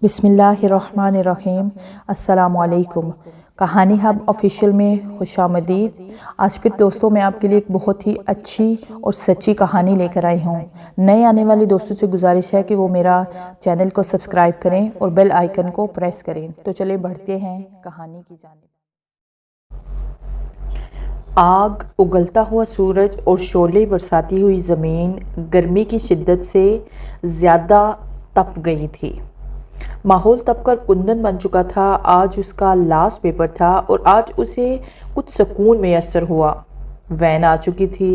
بسم اللہ الرحمن الرحیم۔ السلام علیکم۔ کہانی ہب آفیشیل میں خوش آمدید۔ آج پھر دوستوں میں آپ کے لیے ایک بہت ہی اچھی اور سچی کہانی لے کر آئی ہوں۔ نئے آنے والے دوستوں سے گزارش ہے کہ وہ میرا چینل کو سبسکرائب کریں اور بیل آئیکن کو پریس کریں۔ تو چلیں بڑھتے ہیں کہانی کی جانب۔ آگ، اگلتا ہوا سورج اور شعلے برساتی ہوئی زمین گرمی کی شدت سے زیادہ تپ گئی تھی۔ ماحول تپ کر کندن بن چکا تھا۔ آج اس کا لاسٹ پیپر تھا اور آج اسے کچھ سکون میسر ہوا۔ وین آ چکی تھی۔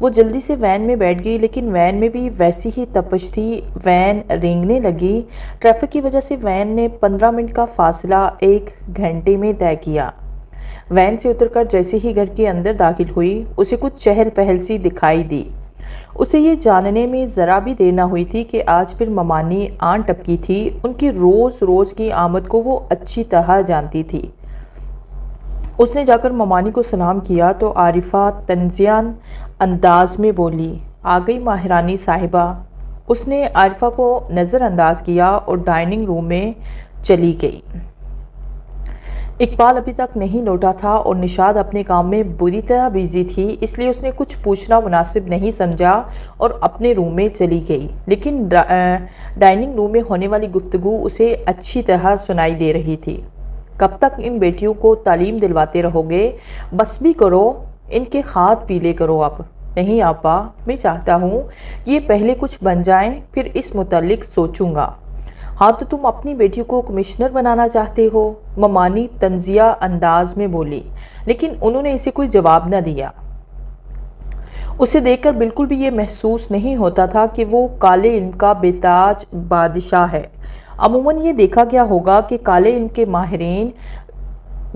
وہ جلدی سے وین میں بیٹھ گئی، لیکن وین میں بھی ویسی ہی تپش تھی۔ وین رینگنے لگی۔ ٹریفک کی وجہ سے وین نے 15 منٹ کا فاصلہ 1 گھنٹے میں طے کیا۔ وین سے اتر کر جیسے ہی گھر کے اندر داخل ہوئی، اسے کچھ چہل پہل سی دکھائی دی۔ اسے یہ جاننے میں ذرا بھی دیر نہ ہوئی تھی کہ آج پھر ممانی آن ٹپکی تھی۔ ان کی روز روز کی آمد کو وہ اچھی طرح جانتی تھی۔ اس نے جا کر ممانی کو سلام کیا تو عارفہ طنزیان انداز میں بولی، آ گئی ماہرانی صاحبہ۔ اس نے عارفہ کو نظر انداز کیا اور ڈائننگ روم میں چلی گئی۔ اقبال ابھی تک نہیں لوٹا تھا اور نشاد اپنے کام میں بری طرح بیزی تھی، اس لیے اس نے کچھ پوچھنا مناسب نہیں سمجھا اور اپنے روم میں چلی گئی۔ لیکن ڈائننگ روم میں ہونے والی گفتگو اسے اچھی طرح سنائی دے رہی تھی۔ کب تک ان بیٹیوں کو تعلیم دلواتے رہو گے؟ بس بھی کرو، ان کے ہاتھ پیلے کرو اب۔ نہیں آپا، میں چاہتا ہوں یہ پہلے کچھ بن جائیں، پھر اس متعلق سوچوں گا۔ ہاں تو تم اپنی بیٹی کو کمشنر بنانا چاہتے ہو؟ ممانی طنزیہ انداز میں بولی، لیکن انہوں نے اسے کوئی جواب نہ دیا۔ اسے دیکھ کر بالکل بھی یہ محسوس نہیں ہوتا تھا کہ وہ کالے علم کا بے تاج بادشاہ ہے۔ عموماً یہ دیکھا گیا ہوگا کہ کالے علم کے ماہرین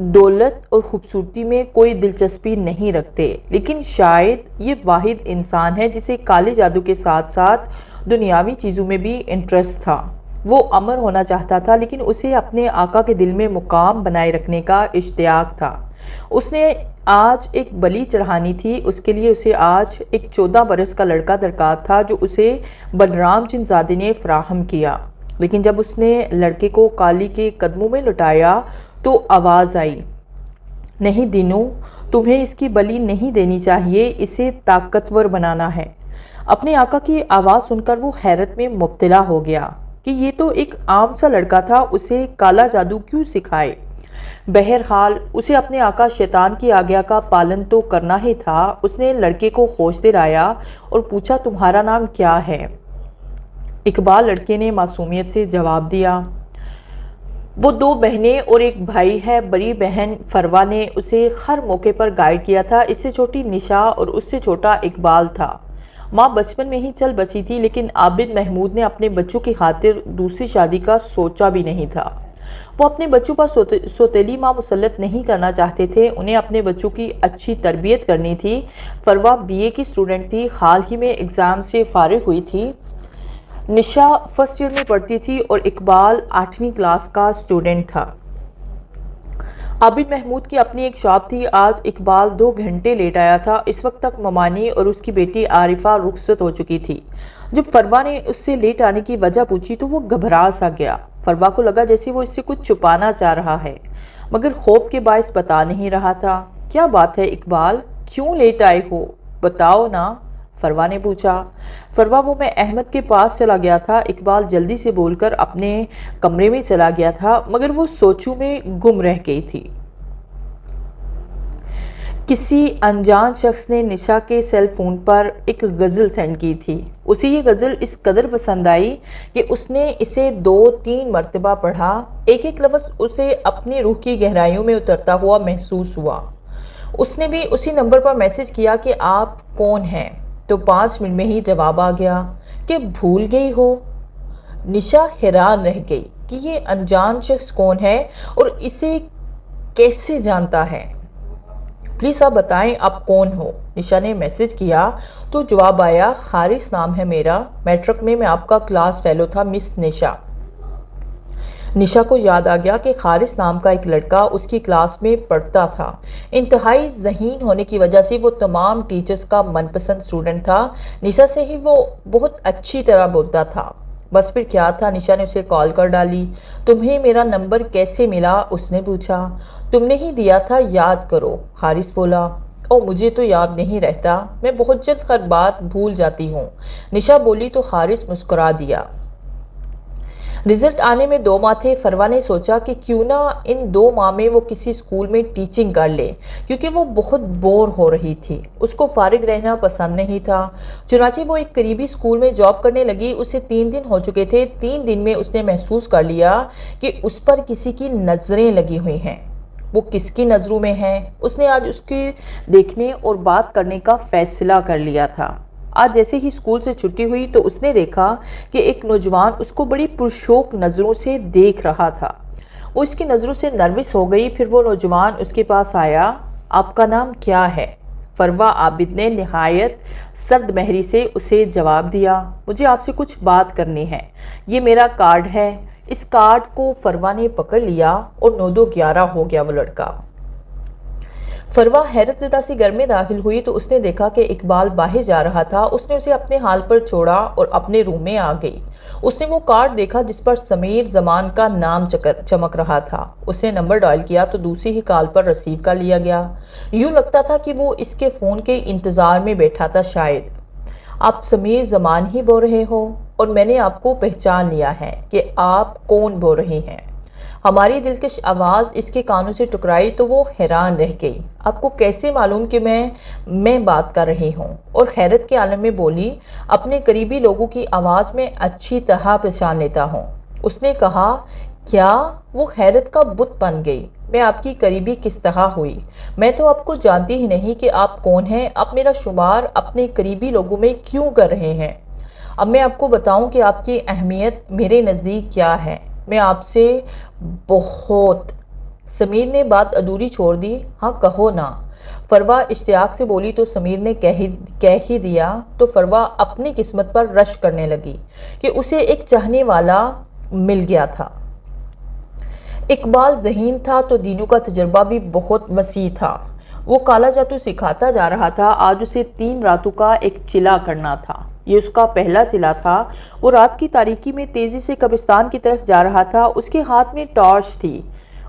دولت اور خوبصورتی میں کوئی دلچسپی نہیں رکھتے، لیکن شاید یہ واحد انسان ہے جسے کالے جادو کے ساتھ ساتھ دنیاوی چیزوں میں بھی انٹرسٹ تھا۔ وہ امر ہونا چاہتا تھا، لیکن اسے اپنے آقا کے دل میں مقام بنائے رکھنے کا اشتیاق تھا۔ اس نے آج ایک بلی چڑھانی تھی، اس کے لیے اسے آج ایک 14 برس کا لڑکا درکار تھا جو اسے بلرام چند زادے نے فراہم کیا۔ لیکن جب اس نے لڑکے کو کالی کے قدموں میں لٹایا تو آواز آئی، نہیں دینو، تمہیں اس کی بلی نہیں دینی چاہیے، اسے طاقتور بنانا ہے۔ اپنے آقا کی آواز سن کر وہ حیرت میں مبتلا ہو گیا کہ یہ تو ایک عام سا لڑکا تھا، اسے کالا جادو کیوں سکھائے؟ بہرحال اسے اپنے آقا شیطان کی آگیا کا پالن تو کرنا ہی تھا۔ اس نے لڑکے کو ہوش دلایا اور پوچھا، تمہارا نام کیا ہے؟ اقبال لڑکے نے معصومیت سے جواب دیا، وہ 2 بہنیں اور ایک بھائی ہے۔ بڑی بہن فروا نے اسے ہر موقع پر گائیڈ کیا تھا۔ اس سے چھوٹی نشا اور اس سے چھوٹا اقبال تھا۔ ماں بچپن میں ہی چل بسی تھی، لیکن عابد محمود نے اپنے بچوں کی خاطر دوسری شادی کا سوچا بھی نہیں تھا۔ وہ اپنے بچوں پر سوتیلی ماں مسلط نہیں کرنا چاہتے تھے، انہیں اپنے بچوں کی اچھی تربیت کرنی تھی۔ فروا BA کی اسٹوڈنٹ تھی، حال ہی میں ایگزام سے فارغ ہوئی تھی۔ نشا فرسٹ ایئر میں پڑھتی تھی اور اقبال 8ویں کلاس کا اسٹوڈنٹ تھا۔ عابد محمود کی اپنی ایک شاپ تھی۔ آج اقبال 2 گھنٹے لیٹ آیا تھا۔ اس وقت تک ممانی اور اس کی بیٹی عارفہ رخصت ہو چکی تھی۔ جب فروا نے اس سے لیٹ آنے کی وجہ پوچھی تو وہ گھبرا سا گیا۔ فروا کو لگا جیسے وہ اس سے کچھ چھپانا چاہ رہا ہے، مگر خوف کے باعث بتا نہیں رہا تھا۔ کیا بات ہے اقبال، کیوں لیٹ آئے ہو؟ بتاؤ نا، فروا نے پوچھا۔ فروا، وہ میں احمد کے پاس چلا گیا تھا۔ اقبال جلدی سے بول کر اپنے کمرے میں چلا گیا تھا، مگر وہ سوچوں میں گم رہ گئی تھی۔ کسی انجان شخص نے نشا کے سیل فون پر ایک غزل سینڈ کی تھی۔ اسے یہ غزل اس قدر پسند آئی کہ اس نے اسے 2-3 مرتبہ پڑھا۔ ایک ایک لفظ اسے اپنی روح کی گہرائیوں میں اترتا ہوا محسوس ہوا۔ اس نے بھی اسی نمبر پر میسج کیا کہ آپ کون ہیں؟ تو 5 منٹ میں ہی جواب آ گیا کہ بھول گئی ہو۔ نشا حیران رہ گئی کہ یہ انجان شخص کون ہے اور اسے کیسے جانتا ہے۔ پلیز آپ بتائیں آپ کون ہو؟ نشا نے میسج کیا تو جواب آیا، حارث نام ہے میرا، میٹرک میں آپ کا کلاس فیلو تھا مس نشا۔ نشا کو یاد آ گیا کہ حارث نام کا ایک لڑکا اس کی کلاس میں پڑھتا تھا۔ انتہائی ذہین ہونے کی وجہ سے وہ تمام ٹیچرز کا من پسند اسٹوڈنٹ تھا۔ نشا سے ہی وہ بہت اچھی طرح بولتا تھا۔ بس پھر کیا تھا، نشا نے اسے کال کر ڈالی۔ تمہیں میرا نمبر کیسے ملا؟ اس نے پوچھا۔ تم نے ہی دیا تھا، یاد کرو، حارث بولا۔ او مجھے تو یاد نہیں رہتا، میں بہت جلد ہر بات بھول جاتی ہوں، نشا بولی تو حارث مسکرا دیا۔ رزلٹ آنے میں 2 ماہ تھے۔ فروا نے سوچا کہ کیوں نہ ان 2 ماہ میں وہ کسی اسکول میں ٹیچنگ کر لے، کیونکہ وہ بہت بور ہو رہی تھی، اس کو فارغ رہنا پسند نہیں تھا۔ چنانچہ وہ ایک قریبی اسکول میں جاب کرنے لگی۔ اسے 3 دن ہو چکے تھے۔ 3 دن میں اس نے محسوس کر لیا کہ اس پر کسی کی نظریں لگی ہوئی ہیں۔ وہ کس کی نظروں میں ہیں؟ اس نے آج اس کے دیکھنے اور بات کرنے کا فیصلہ کر لیا تھا۔ آج جیسے ہی اسکول سے چھٹی ہوئی تو اس نے دیکھا کہ ایک نوجوان اس کو بڑی پرشوق نظروں سے دیکھ رہا تھا۔ وہ اس کی نظروں سے نروس ہو گئی۔ پھر وہ نوجوان اس کے پاس آیا۔ آپ کا نام کیا ہے؟ فروا عابد نے نہایت سرد مہری سے اسے جواب دیا۔ مجھے آپ سے کچھ بات کرنی ہے، یہ میرا کارڈ ہے۔ اس کارڈ کو فروا نے پکڑ لیا اور 9-2-11 ہو گیا وہ لڑکا۔ فروا حیرت زدہ سی گھر میں داخل ہوئی تو اس نے دیکھا کہ اقبال باہر جا رہا تھا۔ اس نے اسے اپنے حال پر چھوڑا اور اپنے روم میں آ گئی۔ اس نے وہ کارڈ دیکھا جس پر سمیر زمان کا نام چمک رہا تھا۔ اس نے نمبر ڈائل کیا تو دوسری ہی کال پر ریسیو کر لیا گیا۔ یوں لگتا تھا کہ وہ اس کے فون کے انتظار میں بیٹھا تھا۔ شاید آپ سمیر زمان ہی بول رہے ہو، اور میں نے آپ کو پہچان لیا ہے کہ آپ کون بول رہے ہیں۔ ہماری دلکش آواز اس کے کانوں سے ٹکرائی تو وہ حیران رہ گئی۔ آپ کو کیسے معلوم کہ میں بات کر رہی ہوں؟ اور حیرت کے عالم میں بولی، اپنے قریبی لوگوں کی آواز میں اچھی طرح پہچان لیتا ہوں۔ اس نے کہا، کیا؟ وہ حیرت کا بت بن گئی۔ میں آپ کی قریبی کس طرح ہوئی؟ میں تو آپ کو جانتی ہی نہیں کہ آپ کون ہیں۔ آپ میرا شمار اپنے قریبی لوگوں میں کیوں کر رہے ہیں؟ اب میں آپ کو بتاؤں کہ آپ کی اہمیت میرے نزدیک کیا ہے۔ میں آپ سے بہت… سمیر نے بات ادھوری چھوڑ دی۔ ہاں کہو نا، فروا اشتیاق سے بولی تو سمیر نے کہہ ہی دیا تو فروا اپنی قسمت پر رشک کرنے لگی کہ اسے ایک چاہنے والا مل گیا تھا۔ اقبال ذہین تھا تو دینوں کا تجربہ بھی بہت وسیع تھا۔ وہ کالا جادو سکھاتا جا رہا تھا۔ آج اسے 3 راتوں کا ایک چلا کرنا تھا۔ یہ اس کا پہلا سلا تھا۔ وہ رات کی تاریکی میں تیزی سے قبرستان کی طرف جا رہا تھا۔ اس کے ہاتھ میں ٹارچ تھی۔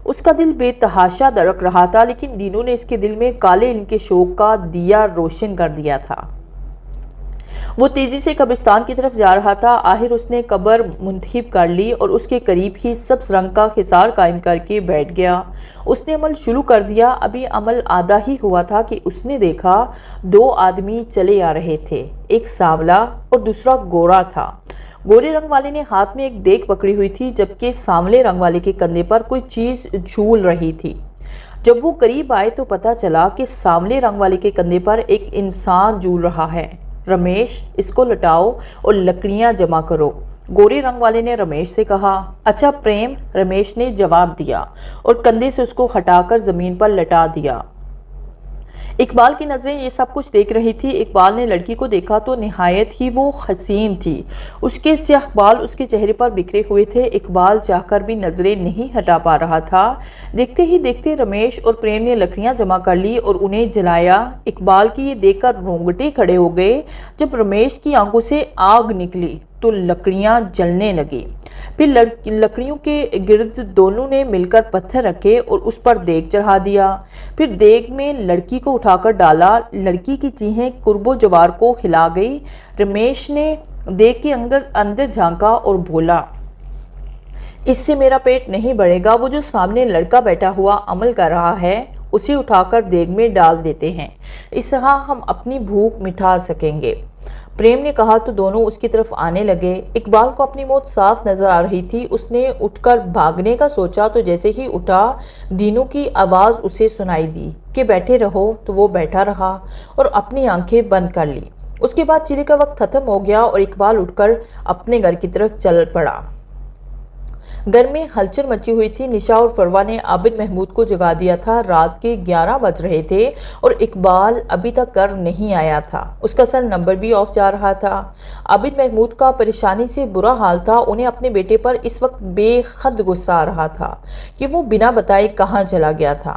اس کا دل بے تحاشا دھڑک رہا تھا، لیکن دینوں نے اس کے دل میں کالے علم کے شوق کا دیا روشن کر دیا تھا۔ وہ تیزی سے قبرستان کی طرف جا رہا تھا۔ آخر اس نے قبر منتخب کر لی اور اس کے قریب ہی سبز رنگ کا حصار قائم کر کے بیٹھ گیا۔ اس نے عمل شروع کر دیا۔ ابھی عمل آدھا ہی ہوا تھا کہ اس نے دیکھا 2 آدمی چلے آ رہے تھے۔ ایک سانولا اور دوسرا گورا تھا۔ گورے رنگ والے نے ہاتھ میں ایک دیگ پکڑی ہوئی تھی، جبکہ سانولے رنگ والے کے کندھے پر کوئی چیز جھول رہی تھی۔ جب وہ قریب آئے تو پتا چلا کہ سانولے رنگ والے کے کندھے پر ایک انسان جھول رہا ہے۔ رمیش، اس کو لٹاؤ اور لکڑیاں جمع کرو، گورے رنگ والے نے رمیش سے کہا۔ اچھا پریم، رمیش نے جواب دیا اور کندھے سے اس کو ہٹا کر زمین پر لٹا دیا۔ اقبال کی نظریں یہ سب کچھ دیکھ رہی تھی۔ اقبال نے لڑکی کو دیکھا تو نہایت ہی وہ حسین تھی۔ اس کے سیاہ بال اس کے چہرے پر بکھرے ہوئے تھے۔ اقبال چاہ کر بھی نظریں نہیں ہٹا پا رہا تھا۔ دیکھتے ہی دیکھتے رمیش اور پریم نے لکڑیاں جمع کر لی اور انہیں جلایا۔ اقبال کی یہ دیکھ کر رونگٹے کھڑے ہو گئے۔ جب رمیش کی آنکھوں سے آگ نکلی تو لکڑیاں جلنے لگی۔ پھر لکڑیوں کے گرد دونوں نے مل کر پتھر رکھے اور اس پر دیگ چڑھا دیا۔ پھر دیگ میں لڑکی کو اٹھا کر ڈالا۔ لڑکی کی چیخیں قرب و جوار کو ہلا گئی۔ رمیش نے دیگ کے اندر جھانکا اور بولا، اس سے میرا پیٹ نہیں بڑھے گا۔ وہ جو سامنے لڑکا بیٹھا ہوا عمل کر رہا ہے، اسے اٹھا کر دیگ میں ڈال دیتے ہیں، اس طرح ہم اپنی بھوک مٹا سکیں گے۔ پریم نے کہا تو دونوں اس کی طرف آنے لگے۔ اقبال کو اپنی موت صاف نظر آ رہی تھی۔ اس نے اٹھ کر بھاگنے کا سوچا تو جیسے ہی اٹھا، دینوں کی آواز اسے سنائی دی کہ بیٹھے رہو، تو وہ بیٹھا رہا اور اپنی آنکھیں بند کر لی۔ اس کے بعد چلے کا وقت ختم ہو گیا اور اقبال اٹھ کر اپنے گھر کی طرف چل پڑا۔ گھر میں ہلچل مچی ہوئی تھی۔ نشا اور فروا نے عابد محمود کو جگا دیا تھا۔ رات کے 11 بج رہے تھے اور اقبال ابھی تک گھر نہیں آیا تھا۔ اس کا سیل نمبر بھی آف جا رہا تھا۔ عابد محمود کا پریشانی سے برا حال تھا۔ انہیں اپنے بیٹے پر اس وقت بے حد غصہ آ رہا تھا کہ وہ بنا بتائے کہاں چلا گیا تھا۔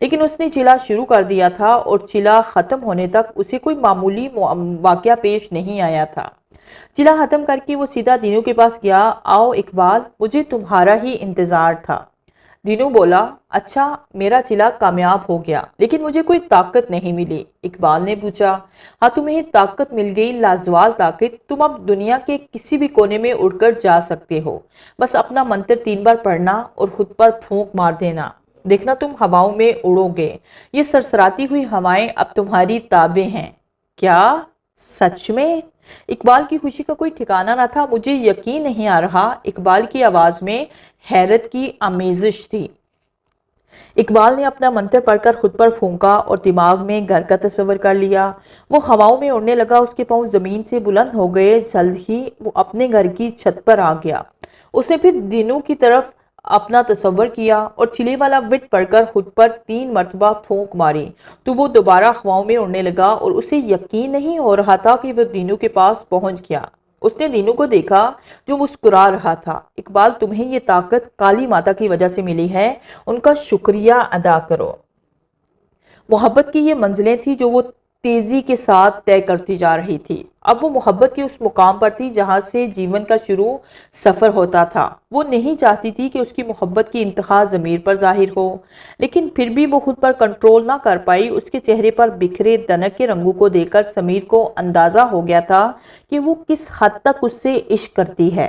لیکن اس نے چلا شروع کر دیا تھا اور چلا ختم ہونے تک اسے کوئی معمولی واقعہ پیش نہیں آیا تھا۔ چلا ختم کر کے وہ سیدھا دینو کے پاس گیا۔ آؤ اقبال، مجھے تمہارا ہی انتظار تھا۔ دینو بولا، اچھا میرا چلا کامیاب ہو گیا لیکن مجھے کوئی طاقت نہیں ملی۔ اقبال نے پوچھا، ہاں تمہیں طاقت مل گئی، لازوال طاقت، تم اب دنیا کے کسی بھی کونے میں اڑ کر جا سکتے ہو، بس اپنا منتر 3 بار پڑھنا اور خود پر پھونک مار دینا، دیکھنا تم ہواؤں میں اڑو گے، یہ سرسراتی ہوئی ہوائیں اب تمہاری تابع ہیں۔ کیا سچ میں؟ اقبال کی خوشی کا کوئی ٹھکانہ نہ تھا۔ مجھے یقین نہیں آ رہا۔ اقبال کی آواز میں حیرت کی آمیزش تھی۔ اقبال نے اپنا منتر پڑھ کر خود پر پھونکا اور دماغ میں گھر کا تصور کر لیا۔ وہ ہواؤں میں اڑنے لگا، اس کے پاؤں زمین سے بلند ہو گئے، جلد ہی وہ اپنے گھر کی چھت پر آ گیا۔ اس نے پھر دینو کی طرف اپنا تصور کیا اور چلے والا وٹ پڑھ کر خود پر 3 مرتبہ پھونک ماری تو وہ دوبارہ ہواؤں میں اڑنے لگا اور اسے یقین نہیں ہو رہا تھا کہ وہ دینو کے پاس پہنچ گیا۔ اس نے دینو کو دیکھا جو مسکرا رہا تھا۔ اقبال، تمہیں یہ طاقت کالی ماتا کی وجہ سے ملی ہے، ان کا شکریہ ادا کرو۔ محبت کی یہ منزلیں تھی جو وہ تیزی کے ساتھ طے کرتی جا رہی تھی۔ اب وہ محبت کے اس مقام پر تھی جہاں سے جیون کا شروع سفر ہوتا تھا۔ وہ نہیں چاہتی تھی کہ اس کی محبت کی انتہا ضمیر پر ظاہر ہو، لیکن پھر بھی وہ خود پر کنٹرول نہ کر پائی۔ اس کے چہرے پر بکھرے دنک کے رنگوں کو دیکھ کر سمیر کو اندازہ ہو گیا تھا کہ وہ کس حد تک اس سے عشق کرتی ہے۔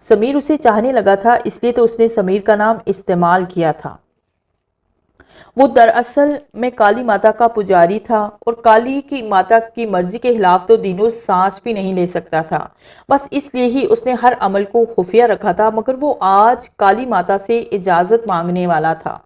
سمیر اسے چاہنے لگا تھا، اس لیے تو اس نے سمیر کا نام استعمال کیا تھا۔ وہ دراصل میں کالی ماتا کا پجاری تھا اور کالی کی ماتا کی مرضی کے خلاف تو دینو سانس بھی نہیں لے سکتا تھا۔ بس اس لیے ہی اس نے ہر عمل کو خفیہ رکھا تھا، مگر وہ آج کالی ماتا سے اجازت مانگنے والا تھا۔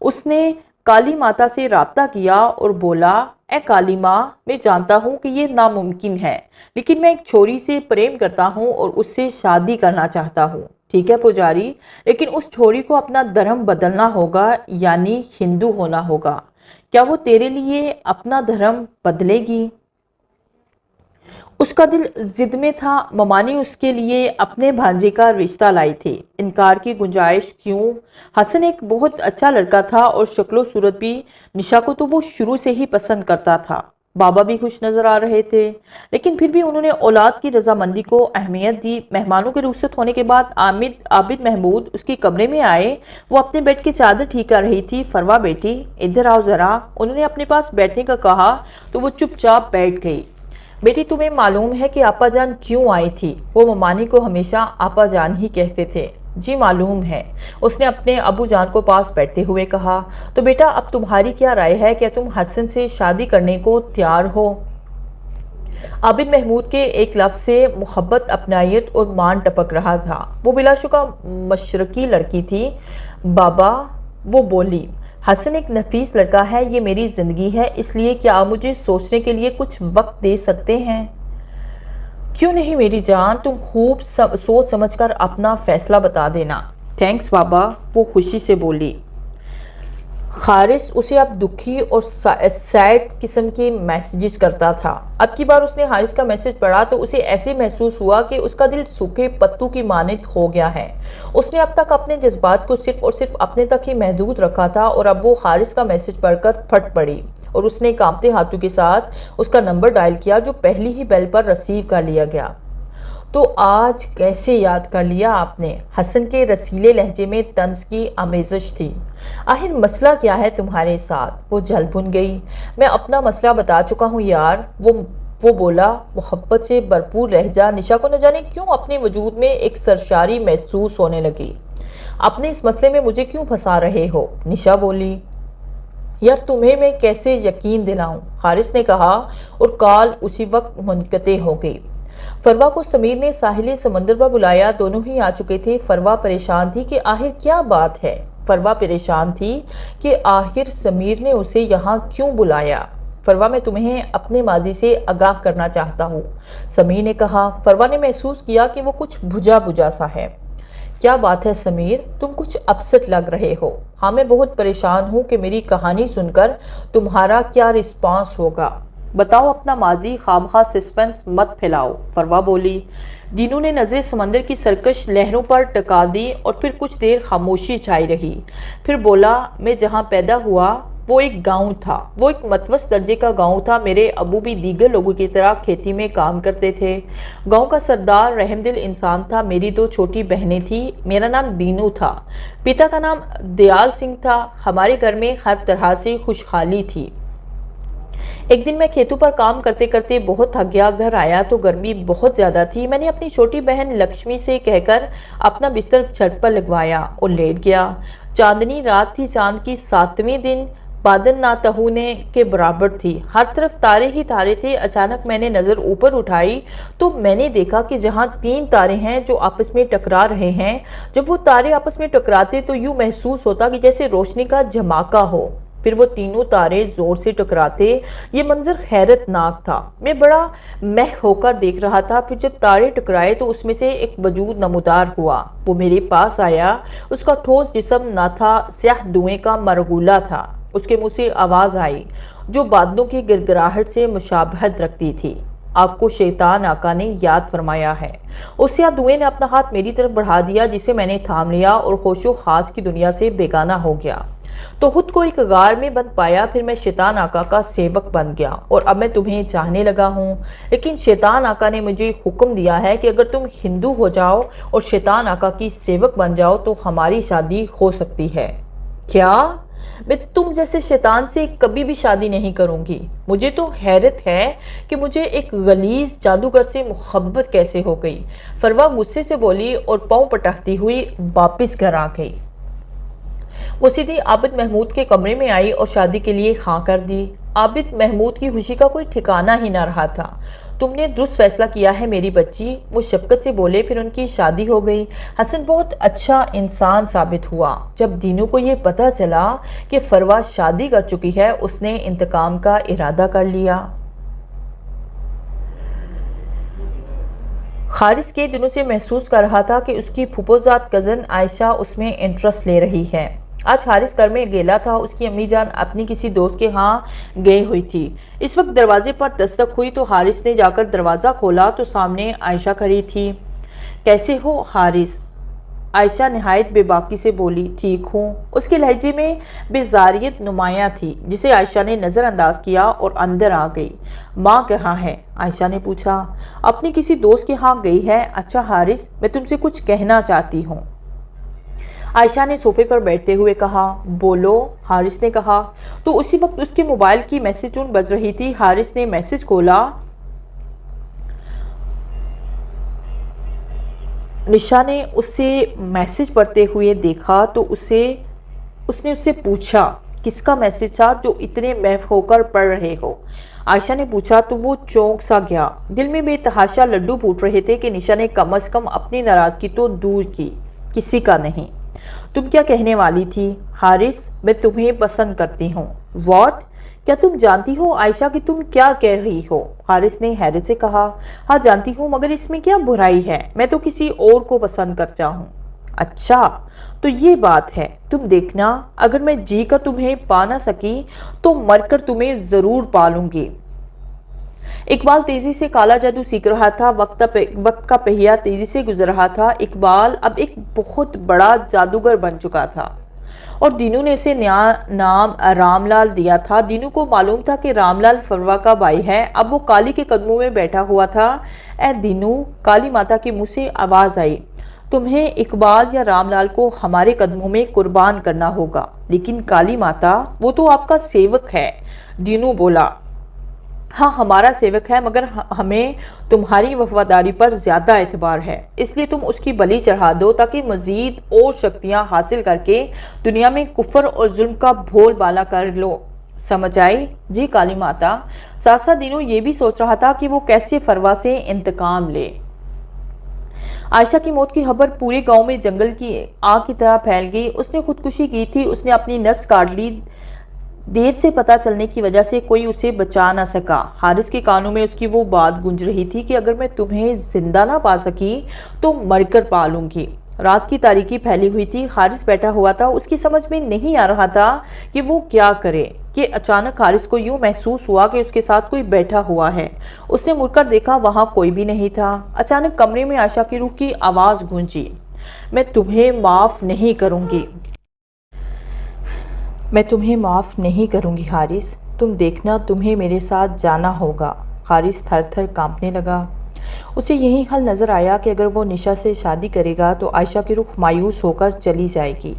اس نے کالی ماتا سے رابطہ کیا اور بولا، اے کالی ماں، میں جانتا ہوں کہ یہ ناممکن ہے، لیکن میں ایک چھوری سے پریم کرتا ہوں اور اس سے شادی کرنا چاہتا ہوں۔ ٹھیک ہے پجاری، لیکن اس چھوری کو اپنا دھرم بدلنا ہوگا، یعنی ہندو ہونا ہوگا۔ کیا وہ تیرے لیے اپنا دھرم بدلے گی؟ اس کا دل ضد میں تھا۔ ممانی اس کے لیے اپنے بھانجے کا رشتہ لائی تھی، انکار کی گنجائش کیوں؟ حسن ایک بہت اچھا لڑکا تھا اور شکل و صورت بھی۔ نشا کو تو وہ شروع سے ہی پسند کرتا تھا۔ بابا بھی خوش نظر آ رہے تھے، لیکن پھر بھی انہوں نے اولاد کی رضامندی کو اہمیت دی۔ مہمانوں کے رخصت ہونے کے بعد عابد محمود اس کے کمرے میں آئے۔ وہ اپنے بیڈ کی چادر ٹھیک کر رہی تھی۔ فروا بیٹی، ادھر آؤ ذرا۔ انہوں نے اپنے پاس بیٹھنے کا کہا تو وہ چپ چاپ بیٹھ گئی۔ بیٹی، تمہیں معلوم ہے کہ آپا جان کیوں آئی تھی؟ وہ ممانی کو ہمیشہ آپا جان ہی کہتے تھے۔ جی معلوم ہے، اس نے اپنے ابو جان کو پاس بیٹھتے ہوئے کہا۔ تو بیٹا اب تمہاری کیا رائے ہے؟ کیا تم حسن سے شادی کرنے کو تیار ہو؟ عابد محمود کے ایک لفظ سے محبت، اپنائیت اور مان ٹپک رہا تھا۔ وہ بلا شبہ مشرقی لڑکی تھی۔ بابا، وہ بولی، حسن ایک نفیس لڑکا ہے، یہ میری زندگی ہے، اس لیے کیا آپ مجھے سوچنے کے لیے کچھ وقت دے سکتے ہیں؟ کیوں نہیں میری جان، تم خوب سوچ سمجھ کر اپنا فیصلہ بتا دینا۔ تھینکس بابا، وہ خوشی سے بولی۔ خارش اسے اب دکھی اور سیڈ قسم کے میسیجز کرتا تھا۔ اب کی بار اس نے حارث کا میسیج پڑھا تو اسے ایسے محسوس ہوا کہ اس کا دل سوکھے پتوں کی مانند ہو گیا ہے۔ اس نے اب تک اپنے جذبات کو صرف اور صرف اپنے تک ہی محدود رکھا تھا، اور اب وہ حارث کا میسیج پڑھ کر پھٹ پڑی اور اس نے کانپتے ہاتھوں کے ساتھ اس کا نمبر ڈائل کیا، جو پہلی ہی بیل پر ریسیو کر لیا گیا۔ تو آج کیسے یاد کر لیا آپ نے؟ حسن کے رسیلے لہجے میں طنز کی آمیزش تھی۔ آخر مسئلہ کیا ہے تمہارے ساتھ؟ وہ جل بھن گئی۔ میں اپنا مسئلہ بتا چکا ہوں یار، وہ بولا، محبت سے بھرپور لہجہ۔ نشا کو نہ جانے کیوں اپنے وجود میں ایک سرشاری محسوس ہونے لگی۔ اپنے اس مسئلے میں مجھے کیوں پھنسا رہے ہو؟ نشا بولی۔ یار تمہیں میں کیسے یقین دلاؤں؟ حارث نے کہا، اور کال اسی وقت منقطع ہو گئی۔ فروا کو سمیر نے ساحل سمندر پر بلایا۔ دونوں ہی آ چکے تھے۔ فروا پریشان تھی کہ آخر کیا بات ہے۔ فروا پریشان تھی کہ آخر سمیر نے اسے یہاں کیوں بلایا۔ فروا، میں تمہیں اپنے ماضی سے آگاہ کرنا چاہتا ہوں، سمیر نے کہا۔ فروا نے محسوس کیا کہ وہ کچھ بجھا بجھا سا ہے۔ کیا بات ہے سمیر؟ تم کچھ اپسٹ لگ رہے ہو۔ ہاں، میں بہت پریشان ہوں کہ میری کہانی سن کر تمہارا کیا رسپانس ہوگا۔ بتاؤ اپنا ماضی، خامخواہ سسپنس مت پھیلاؤ، فروا بولی۔ دینو نے نظریں سمندر کی سرکش لہروں پر ٹکا دی اور پھر کچھ دیر خاموشی چھائی رہی۔ پھر بولا، میں جہاں پیدا ہوا وہ ایک گاؤں تھا، وہ ایک متوسط درجے کا گاؤں تھا۔ میرے ابو بھی دیگر لوگوں کی طرح کھیتی میں کام کرتے تھے۔ گاؤں کا سردار رحم دل انسان تھا۔ میری 2 چھوٹی بہنیں تھیں۔ میرا نام دینو تھا، پتا کا نام دیال سنگھ تھا۔ ہمارے گھر میں ہر طرح سے خوشحالی تھی۔ ایک دن میں کھیتوں پر کام کرتے کرتے بہت تھک گیا، گھر آیا تو گرمی بہت زیادہ تھی۔ میں نے اپنی چھوٹی بہن لکشمی سے کہہ کر اپنا بستر چھت پر لگوایا اور لیٹ گیا۔ چاندنی رات تھی، چاند کی 7ویں دن، بادل نہ ہونے کے برابر تھی، ہر طرف تارے ہی تارے تھے۔ اچانک میں نے نظر اوپر اٹھائی تو میں نے دیکھا کہ جہاں 3 تارے ہیں جو آپس میں ٹکرا رہے ہیں، جب وہ تارے آپس میں ٹکراتے تو یوں محسوس ہوتا کہ جیسے روشنی کا جھماکہ ہو، پھر وہ تینوں تارے زور سے ٹکراتے۔ یہ منظر حیرت ناک تھا، میں بڑا محو ہو کر دیکھ رہا تھا۔ پھر جب تارے ٹکرائے تو اس میں سے ایک وجود نمودار ہوا، وہ میرے پاس آیا۔ اس کا ٹھوس جسم نہ تھا، سیاہ دھوئیں کا مرغولا تھا۔ اس کے منہ سے آواز آئی جو بادلوں کی گڑگڑاہٹ سے مشابہت رکھتی تھی، آپ کو شیطان آقا نے یاد فرمایا ہے۔ اس سیاہ دھوئیں نے اپنا ہاتھ میری طرف بڑھا دیا، جسے میں نے تھام لیا اور خوش و خاص کی دنیا سے بیگانہ ہو گیا، تو خود کو ایک غار میں بند پایا۔ پھر میں شیطان آقا کا سیوک بن گیا اور اب میں تمہیں چاہنے لگا ہوں، لیکن شیطان آقا نے مجھے حکم دیا ہے کہ اگر تم ہندو ہو جاؤ اور شیطان آقا کی سیوک بن جاؤ تو ہماری شادی ہو سکتی ہے۔ کیا؟ میں تم جیسے شیطان سے کبھی بھی شادی نہیں کروں گی۔ مجھے تو حیرت ہے کہ مجھے ایک غلیظ جادوگر سے محبت کیسے ہو گئی۔ فروا غصے سے بولی اور پاؤں پٹکتی ہوئی واپس گھر آ گئی۔ وہ سیدھی عابد محمود کے کمرے میں آئی اور شادی کے لیے ہاں کر دی۔ عابد محمود کی خوشی کا کوئی ٹھکانہ ہی نہ رہا تھا۔ تم نے درست فیصلہ کیا ہے میری بچی، وہ شفقت سے بولے۔ پھر ان کی شادی ہو گئی۔ حسن بہت اچھا انسان ثابت ہوا۔ جب دینو کو یہ پتہ چلا کہ فروا شادی کر چکی ہے، اس نے انتقام کا ارادہ کر لیا۔ خارث کے دنوں سے محسوس کر رہا تھا کہ اس کی پھپھوزاد کزن عائشہ اس میں انٹرسٹ لے رہی ہے۔ آج حارث گھر میں اکیلا تھا، اس کی امی جان اپنی کسی دوست کے ہاں گئی ہوئی تھی۔ اس وقت دروازے پر دستک ہوئی تو حارث نے جا کر دروازہ کھولا تو سامنے عائشہ کھڑی تھی۔ کیسے ہو حارث؟ عائشہ نہایت بے باکی سے بولی۔ ٹھیک ہوں۔ اس کے لہجے میں بیزاریت نمایاں تھی، جسے عائشہ نے نظر انداز کیا اور اندر آ گئی۔ ماں کہاں ہے؟ عائشہ نے پوچھا۔ اپنی کسی دوست کے ہاں گئی ہے۔ اچھا حارث، میں تم سے کچھ کہنا چاہتی ہوں، عائشہ نے صوفے پر بیٹھتے ہوئے کہا۔ بولو، حارث نے کہا۔ تو اسی وقت اس کے موبائل کی میسج ٹون بج رہی تھی۔ حارث نے میسج کھولا۔ نشا نے اسے میسج پڑھتے ہوئے دیکھا تو اس نے اس سے پوچھا، کس کا میسج تھا جو اتنے محو ہو کر پڑھ رہے ہو؟ عائشہ نے پوچھا تو وہ چونک سا گیا۔ دل میں بے تحاشا لڈو پھوٹ رہے تھے کہ نشا نے کم از کم اپنی ناراضگی تو دور کی، کسی کا نہیں۔ تم کیا کہنے والی تھی؟ حارث، میں تمہیں پسند کرتی ہوں۔ واٹ؟ کیا تم جانتی ہو عائشہ کہ تم کیا کہہ رہی ہو؟ حارث نے حیرت سے کہا۔ ہاں جانتی ہوں، مگر اس میں کیا برائی ہے؟ میں تو کسی اور کو پسند کرتا ہوں۔ اچھا، تو یہ بات ہے۔ تم دیکھنا، اگر میں جی کر تمہیں پا نہ سکی تو مر کر تمہیں ضرور پالوں گی۔ اقبال تیزی سے کالا جادو سیکھ رہا تھا۔ وقت کا پہیہ تیزی سے گزر رہا تھا۔ اقبال اب ایک بہت بڑا جادوگر بن چکا تھا اور دینو نے اسے نیا نام رام لال دیا تھا۔ دینو کو معلوم تھا کہ رام لال فروا کا بھائی ہے۔ اب وہ کالی کے قدموں میں بیٹھا ہوا تھا۔ اے دینو، کالی ماتا کے منہ سے آواز آئی، تمہیں اقبال یا رام لال کو ہمارے قدموں میں قربان کرنا ہوگا۔ لیکن کالی ماتا، وہ تو آپ کا سیوک ہے۔ دینو بولا۔ ہاں ہمارا سیوک ہے، مگر ہمیں تمہاری وفاداری پر زیادہ اعتبار ہے، اس لیے تم اس کی بلی چڑھا دو تاکہ مزید اور شکتیاں حاصل کر کے دنیا میں کفر اور ظلم کا بھول بالا کر لو۔ سمجھ آئی؟ جی کالی ماتا۔ ساتھ ساتھ دینو یہ بھی سوچ رہا تھا کہ وہ کیسے فروا سے انتقام لے۔ عائشہ کی موت کی خبر پورے گاؤں میں جنگل کی آگ کی طرح پھیل گئی۔ اس نے خودکشی کی تھی، اس نے اپنی نفس کاٹ لی۔ دیر سے پتہ چلنے کی وجہ سے کوئی اسے بچا نہ سکا۔ حارث کے کانوں میں اس کی وہ بات گونج رہی تھی کہ اگر میں تمہیں زندہ نہ پا سکی تو مر کر پالوں گی۔ رات کی تاریکی پھیلی ہوئی تھی۔ حارث بیٹھا ہوا تھا، اس کی سمجھ میں نہیں آ رہا تھا کہ وہ کیا کرے کہ اچانک حارث کو یوں محسوس ہوا کہ اس کے ساتھ کوئی بیٹھا ہوا ہے۔ اس نے مڑ کر دیکھا، وہاں کوئی بھی نہیں تھا۔ اچانک کمرے میں عائشہ کی روح کی آواز گونجی، میں تمہیں معاف نہیں کروں گی۔ میں تمہیں معاف نہیں کروں گی حارث، تم دیکھنا تمہیں میرے ساتھ جانا ہوگا۔ حارث تھر تھر کانپنے لگا۔ اسے یہی حل نظر آیا کہ اگر وہ نشا سے شادی کرے گا تو عائشہ کی رخ مایوس ہو کر چلی جائے گی۔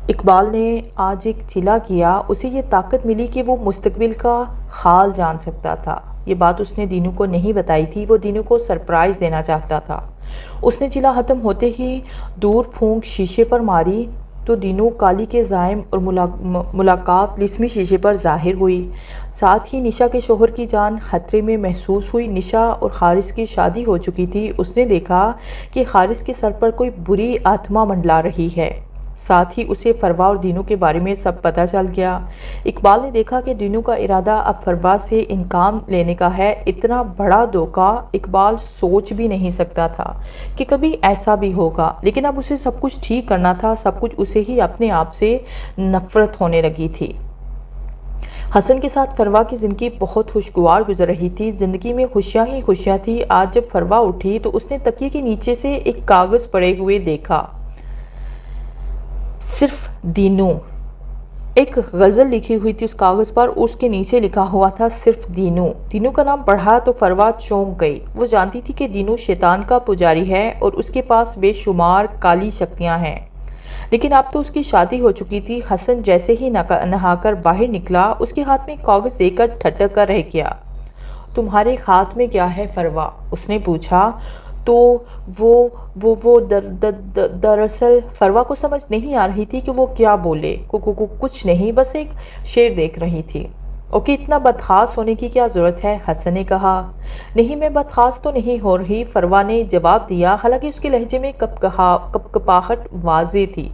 اقبال نے آج ایک چلا کیا، اسے یہ طاقت ملی کہ وہ مستقبل کا حال جان سکتا تھا۔ یہ بات اس نے دینو کو نہیں بتائی تھی، وہ دینو کو سرپرائز دینا چاہتا تھا۔ اس نے چلا ختم ہوتے ہی دور پھونک شیشے پر ماری تو دینو کالی کے زائم اور ملاقات لسمی شیشے پر ظاہر ہوئی۔ ساتھ ہی نشا کے شوہر کی جان خطرے میں محسوس ہوئی۔ نشا اور حارث کی شادی ہو چکی تھی۔ اس نے دیکھا کہ حارث کے سر پر کوئی بری آتما منڈلا رہی ہے۔ ساتھ ہی اسے فروا اور دینو کے بارے میں سب پتہ چل گیا۔ اقبال نے دیکھا کہ دینو کا ارادہ اب فروا سے انتقام لینے کا ہے۔ اتنا بڑا دھوکہ اقبال سوچ بھی نہیں سکتا تھا کہ کبھی ایسا بھی ہوگا، لیکن اب اسے سب کچھ ٹھیک کرنا تھا۔ سب کچھ اسے ہی اپنے آپ سے نفرت ہونے لگی تھی۔ حسن کے ساتھ فروا کی زندگی بہت خوشگوار گزر رہی تھی۔ زندگی میں خوشیاں ہی خوشیاں تھی۔ آج جب فروا اٹھی تو اس نے تکیے کے نیچے سے ایک کاغذ پڑے ہوئے دیکھا۔ صرف دینو، ایک غزل لکھی ہوئی تھی اس کاغذ پر، اس کے نیچے لکھا ہوا تھا صرف دینو۔ دینو کا نام پڑھا تو فروا چونک گئی۔ وہ جانتی تھی کہ دینو شیطان کا پجاری ہے اور اس کے پاس بے شمار کالی شکتیاں ہیں، لیکن اب تو اس کی شادی ہو چکی تھی۔ حسن جیسے ہی نہا کر باہر نکلا، اس کے ہاتھ میں کاغذ دے کر ٹھٹک کر رہ گیا۔ تمہارے ہاتھ میں کیا ہے فروا؟ اس نے پوچھا۔ تو وہ دراصل فروا کو سمجھ نہیں آ رہی تھی کہ وہ کیا بولے۔ کچھ نہیں، بس ایک شعر دیکھ رہی تھی۔ اوکے، اتنا بدخواس ہونے کی کیا ضرورت ہے؟ حسن نے کہا۔ نہیں، میں بدخواس تو نہیں ہو رہی، فروا نے جواب دیا، حالانکہ اس کے لہجے میں کپکپاہٹ واضح تھی۔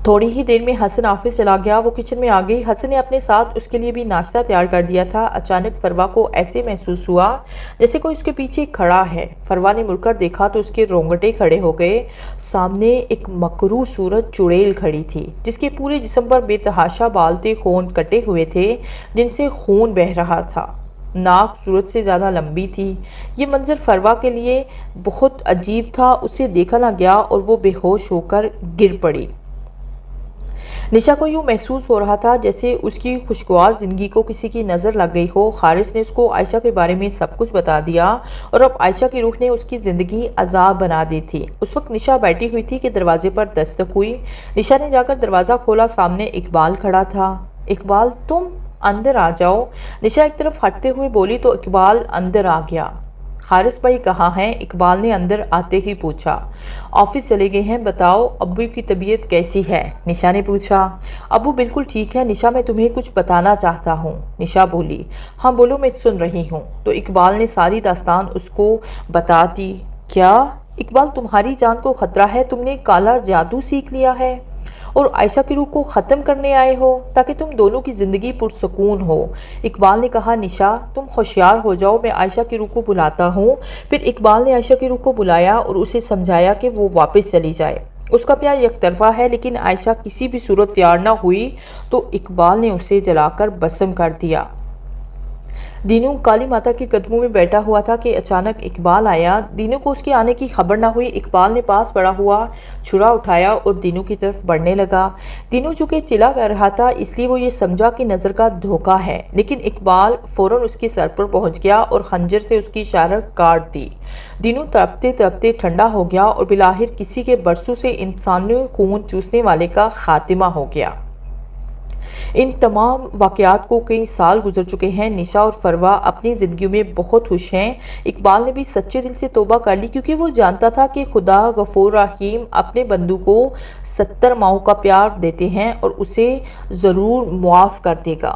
تھوڑی ہی دیر میں حسن آفس چلا گیا۔ وہ کچن میں آ گئی۔ حسن نے اپنے ساتھ اس کے لیے بھی ناشتہ تیار کر دیا تھا۔ اچانک فروا کو ایسے محسوس ہوا جیسے کوئی اس کے پیچھے کھڑا ہے۔ فروا نے مڑ کر دیکھا تو اس کے رونگٹے کھڑے ہو گئے۔ سامنے ایک مکروہ صورت چڑیل کھڑی تھی، جس کے پورے جسم پر بے تحاشا بال تھے، خون کٹے ہوئے تھے جن سے خون بہہ رہا تھا۔ ناک صورت سے زیادہ لمبی تھی۔ یہ منظر فروا کے لیے بہت عجیب تھا۔ اسے دیکھا نہ گیا اور وہ بے ہوش ہو کر گر پڑی۔ نشا کو یوں محسوس ہو رہا تھا جیسے اس کی خوشگوار زندگی کو کسی کی نظر لگ گئی ہو۔ حارث نے اس کو عائشہ کے بارے میں سب کچھ بتا دیا اور اب عائشہ کی روح نے اس کی زندگی عذاب بنا دی تھی۔ اس وقت نشا بیٹھی ہوئی تھی کہ دروازے پر دستک ہوئی۔ نشا نے جا کر دروازہ کھولا، سامنے اقبال کھڑا تھا۔ اقبال، تم اندر آ جاؤ، نشا ایک طرف ہٹتے ہوئے بولی تو اقبال اندر آ گیا۔ حارث بھائی کہاں ہیں؟ اقبال نے اندر آتے ہی پوچھا۔ آفس چلے گئے ہیں۔ بتاؤ ابو کی طبیعت کیسی ہے؟ نشا نے پوچھا۔ ابو بالکل ٹھیک ہے نشا، میں تمہیں کچھ بتانا چاہتا ہوں، نشا بولی۔ ہاں بولو، میں سن رہی ہوں۔ تو اقبال نے ساری داستان اس کو بتا دی۔ کیا اقبال، تمہاری جان کو خطرہ ہے؟ تم نے کالا جادو سیکھ لیا ہے اور عائشہ کی روح کو ختم کرنے آئے ہو تاکہ تم دونوں کی زندگی پرسکون ہو۔ اقبال نے کہا، نشا تم ہوشیار ہو جاؤ، میں عائشہ کی روح کو بلاتا ہوں۔ پھر اقبال نے عائشہ کی روح کو بلایا اور اسے سمجھایا کہ وہ واپس چلی جائے۔ اس کا پیار یک طرفہ ہے، لیکن عائشہ کسی بھی صورت تیار نہ ہوئی تو اقبال نے اسے جلا کر بھسم کر دیا۔ دینو کالی ماتا کے قدموں میں بیٹھا ہوا تھا کہ اچانک اقبال آیا۔ دینو کو اس کے آنے کی خبر نہ ہوئی۔ اقبال نے پاس پڑا ہوا چھرا اٹھایا اور دینو کی طرف بڑھنے لگا۔ دینو چونکہ چلا کر رہا تھا اس لیے وہ یہ سمجھا کہ نظر کا دھوکہ ہے، لیکن اقبال فوراً اس کے سر پر پہنچ گیا اور خنجر سے اس کی شارک کاٹ دی۔ دینو تڑپتے تڑپتے ٹھنڈا ہو گیا اور بالآخر کسی کے برسوں سے انسانی خون چوسنے والے کا خاتمہ ہو گیا۔ ان تمام واقعات کو کئی سال گزر چکے ہیں۔ نشا اور فروا اپنی زندگیوں میں بہت خوش ہیں۔ اقبال نے بھی سچے دل سے توبہ کر لی، کیونکہ وہ جانتا تھا کہ خدا غفور رحیم اپنے بندوں کو 70 ماہوں کا پیار دیتے ہیں اور اسے ضرور معاف کر دے گا۔